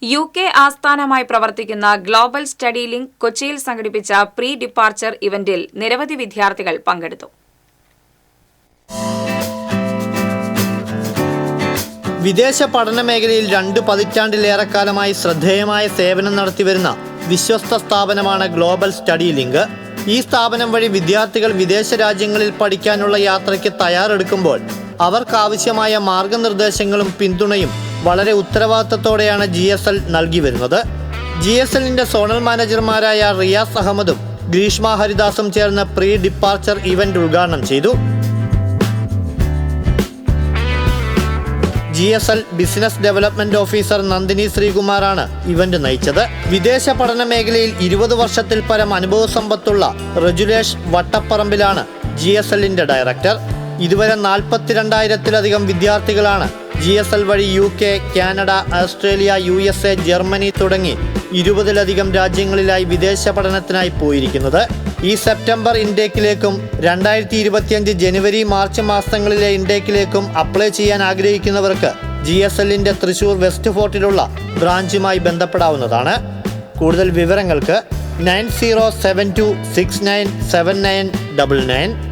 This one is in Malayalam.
UK ആസ്ഥാനമായി പ്രവർത്തിക്കുന്ന ഗ്ലോബൽ സ്റ്റഡി ലിങ്ക് കൊച്ചിയിൽ സംഘടിപ്പിച്ച പ്രീ ഡിപ്പാർച്ചർ ഇവന്റിൽ നിരവധി വിദ്യാർത്ഥികൾ പങ്കെടുത്തു. വിദേശ പഠന മേഖലയിൽ 2 പതിറ്റാണ്ടിലേറെക്കാലമായി ശ്രദ്ധേയമായ സേവനം നടത്തിവരുന്ന വിശ്വസ്ത സ്ഥാപനമാണ് ഗ്ലോബൽ സ്റ്റഡി ലിങ്ക്. ഈ സ്ഥാപനം വഴി വിദ്യാർത്ഥികൾ വിദേശ രാജ്യങ്ങളിൽ പഠിക്കാനുള്ള യാത്രയ്ക്ക് തയ്യാറെടുക്കുമ്പോൾ അവർക്കാവശ്യമായ മാർഗനിർദ്ദേശങ്ങളും പിന്തുണയും വളരെ ഉത്തരവാദിത്തത്തോടെയാണ് GSL നൽകി വരുന്നത്. GSLന്റെ സോണൽ മാനേജർമാരായ റിയാസ് അഹമ്മദും ഗ്രീഷ്മ ഹരിദാസും ചേർന്ന് പ്രീ ഡിപ്പാർച്ചർ ഇവന്റ് ഉദ്ഘാടനം ചെയ്തു. GSL business development officer Nandini ശ്രീകുമാറാണ് ഇവന്റ് നയിച്ചത്. വിദേശ പഠന മേഖലയിൽ 20 വർഷത്തിൽ പരം അനുഭവ സമ്പത്തുള്ള റജുലേഷ് വട്ടപ്പറമ്പിലാണ് GSLന്റെ ഡയറക്ടർ. ഇതുവരെ 42,000-ലധികം വിദ്യാർത്ഥികളാണ് GSL വഴി UK, Canada, Australia, USA, Germany തുടങ്ങി 20-ലധികം രാജ്യങ്ങളിലായി വിദേശ പഠനത്തിനായി പോയിരിക്കുന്നത്. ഈ സെപ്റ്റംബർ ഇൻടേക്കിലേക്കും 2025 ജനുവരി മാർച്ച് മാസങ്ങളിലെ ഇൻടേക്കിലേക്കും അപ്ലൈ ചെയ്യാൻ ആഗ്രഹിക്കുന്നവർക്ക് GSLന്റെ തൃശൂർ വെസ്റ്റ് ഫോർട്ടിലുള്ള ബ്രാഞ്ചുമായി ബന്ധപ്പെടാവുന്നതാണ്. കൂടുതൽ വിവരങ്ങൾക്ക് 9072697999